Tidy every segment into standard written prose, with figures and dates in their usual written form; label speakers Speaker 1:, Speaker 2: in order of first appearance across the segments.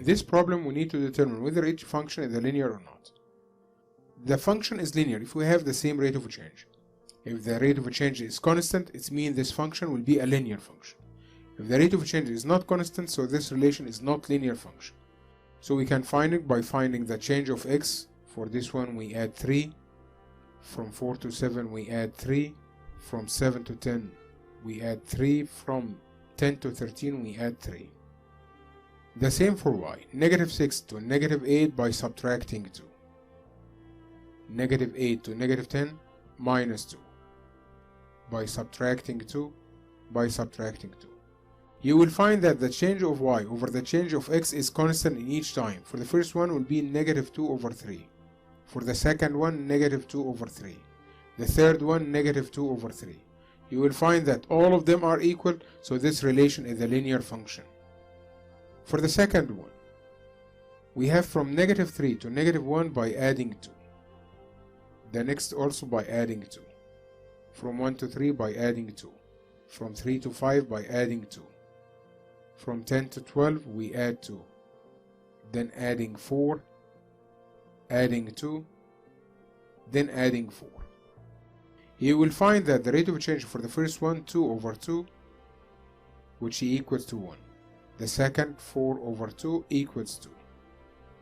Speaker 1: this problem we need to determine whether each function is linear or not. The function is linear if we have the same rate of change. If the rate of change is constant, it means this function will be a linear function. If the rate of change is not constant, so this relation is not linear function. So we can find it by finding the change of x. For this one we add 3. From 4 to 7 we add 3. From 7 to 10 we add 3. From 10 to 13 we add 3. The same for y. Negative 6 to negative 8 by subtracting 2. Negative 8 to negative 10 minus 2. By subtracting 2. By subtracting 2. You will find that the change of y over the change of x is constant in each time. For the first one will be negative 2 over 3. For the second one, negative 2 over 3. The third one, negative 2 over 3. You will find that all of them are equal, so this relation is a linear function. For the second one, we have from negative 3 to negative 1 by adding 2. The next also by adding 2. From 1 to 3 by adding 2. From 3 to 5 by adding 2. From 10 to 12 we add 2. Then adding 4. Adding 2. Then adding 4. You will find that the rate of change for the first one 2 over 2, which equals to 1. The second 4 over 2 equals 2.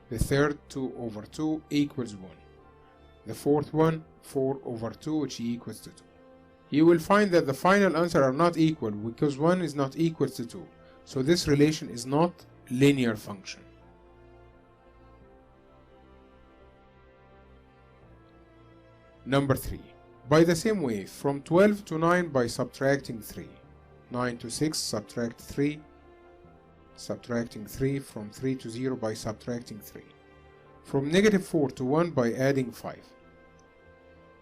Speaker 1: The third 2 over 2 equals 1. The fourth one 4 over 2, which equals to 2. You will find that the final answer are not equal because 1 is not equal to 2. So this relation is not linear function. Number 3. By the same way, from 12 to 9 by subtracting 3. 9 to 6 subtract 3. Subtracting 3. From 3 to 0 by subtracting 3. From negative 4 to 1 by adding 5.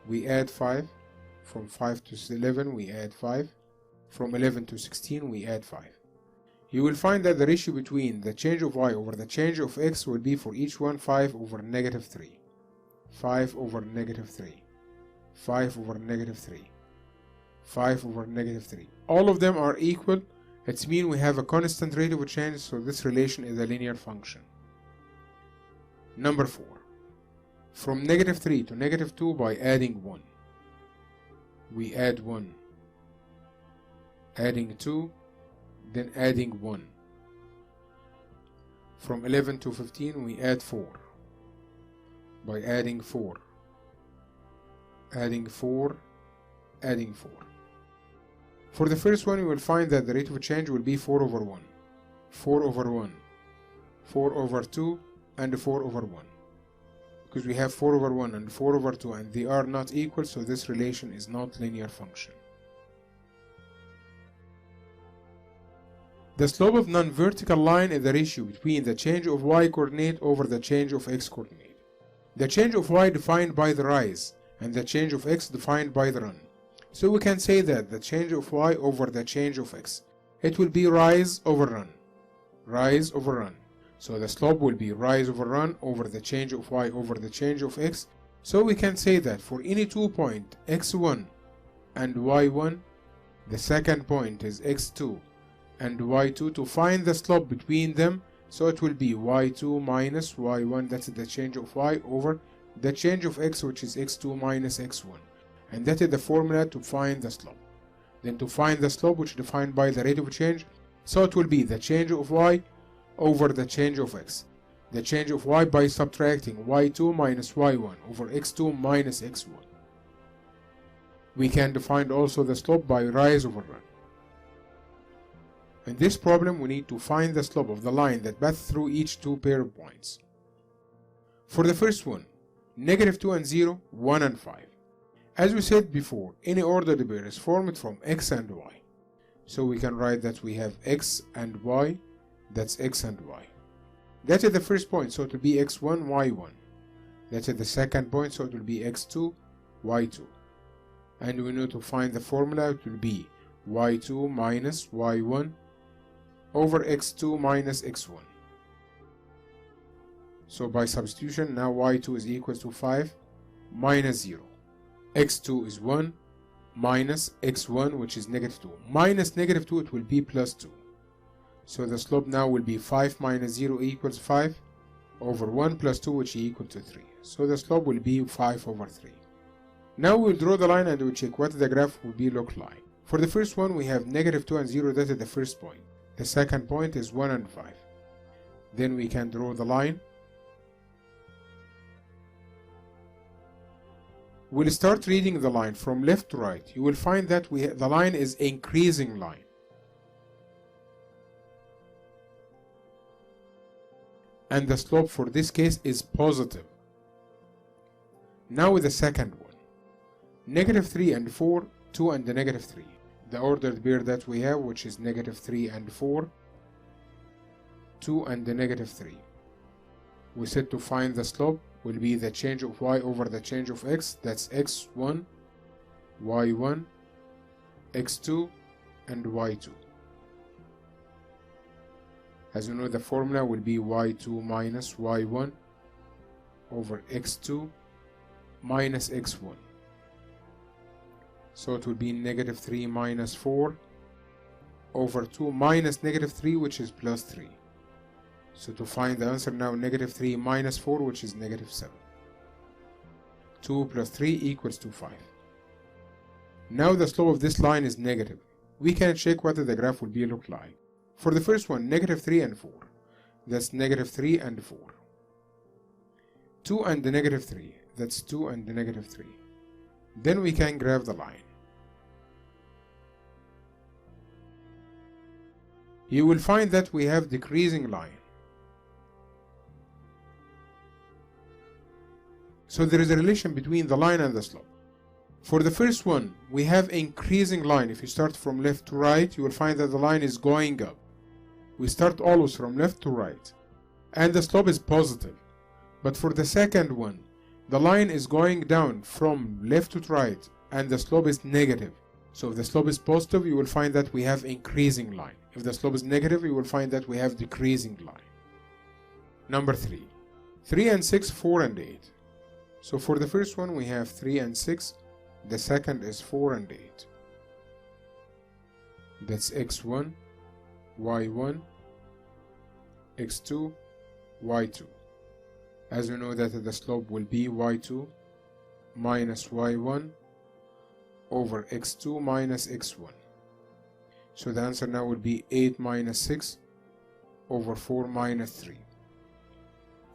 Speaker 1: We add 5. From 5 to 11 we add 5. From 11 to 16 we add 5. You will find that the ratio between the change of y over the change of x will be for each one 5 over negative 3. 5 over negative 3. 5 over negative 3. 5 over negative 3. All of them are equal. It means we have a constant rate of change, so this relation is a linear function. Number 4. From negative 3 to negative 2 by adding 1. We add 1. Adding 2. Then adding 1. From 11 to 15 we add 4. By adding 4. Adding 4. Adding 4. For the first one you will find that the rate of change will be 4 over 1. 4 over 1. 4 over 2 and 4 over 1. Because we have 4 over 1 and 4 over 2 and they are not equal, so this relation is not linear function. The slope of non-vertical line is the ratio between the change of y coordinate over the change of x coordinate. The change of y defined by the rise and the change of x defined by the run. So we can say that the change of y over the change of x, it will be rise over run. Rise over run. So the slope will be rise over run over the change of y over the change of x. So we can say that for any 2 points x1 and y1, the second point is x2 and y2 to find the slope between them. So it will be y2 minus y1, that's the change of y over the change of x, which is x2 minus x1. And that is the formula to find the slope. Then to find the slope, which is defined by the rate of change, so it will be the change of y over the change of x. The change of y by subtracting y2 minus y1 over x2 minus x1. We can define also the slope by rise over run. In this problem, we need to find the slope of the line that passes through each 2 pair of points. For the first one, negative 2 and 0, 1 and 5. As we said before, any ordered pair is formed from x and y. So we can write that we have x and y, that's x and y. That is the first point, so it will be x1, y1. That is the second point, so it will be x2, y2. And we need to find the formula, it will be y2 minus y1 over x2 minus x1. So by substitution, now y2 is equal to 5 minus 0. x2 is 1 minus x1, which is negative 2. Minus negative 2, it will be plus 2. So the slope now will be 5 minus 0 equals 5 over 1 plus 2, which is equal to 3. So the slope will be 5 over 3. Now we'll draw the line and we'll check what the graph will be look like. For the first one, we have negative 2 and 0, that is the first point. The second point is 1 and 5. Then we can draw the line. We'll start reading the line from left to right. You will find that the line is increasing line. And the slope for this case is positive. Now with the second one. Negative 3 and 4, 2 and the negative 3. The ordered pair that we have, which is negative 3 and 4, 2 and the negative 3. We said to find the slope will be the change of y over the change of x. That's x1, y1, x2, and y2. As you know, the formula will be y2 minus y1 over x2 minus x1. So it will be negative 3 minus 4 over 2 minus negative 3, which is plus 3. So to find the answer now, negative 3 minus 4, which is negative 7. 2 plus 3 equals to 5. Now the slope of this line is negative. We can check what the graph will be look like. For the first one, negative 3 and 4. That's negative 3 and 4. 2 and the negative 3. That's 2 and the negative 3. Then we can graph the line. You will find that we have decreasing line. So there is a relation between the line and the slope. For the first one, we have increasing line. If you start from left to right, you will find that the line is going up. We start always from left to right. And the slope is positive. But for the second one, the line is going down from left to right and the slope is negative. So if the slope is positive, you will find that we have increasing line. If the slope is negative, you will find that we have decreasing line. Number 3. 3 and 6, 4 and 8. So for the first one, we have 3 and 6. The second is 4 and 8. That's x1, y1, x2, y2. As you know that the slope will be y2 minus y1 over x2 minus x1. So the answer now will be 8 minus 6 over 4 minus 3.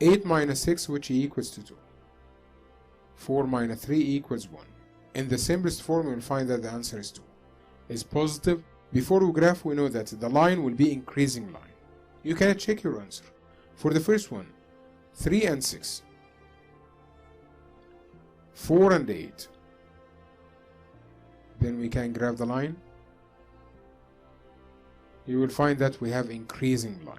Speaker 1: 8 minus 6, which equals to 2. 4 minus 3 equals 1. In the simplest form, you will find that the answer is 2. Is positive. Before we graph, we know that the line will be increasing line. You can check your answer. For the first one, 3 and 6. 4 and 8. Then we can graph the line. You will find that we have increasing line.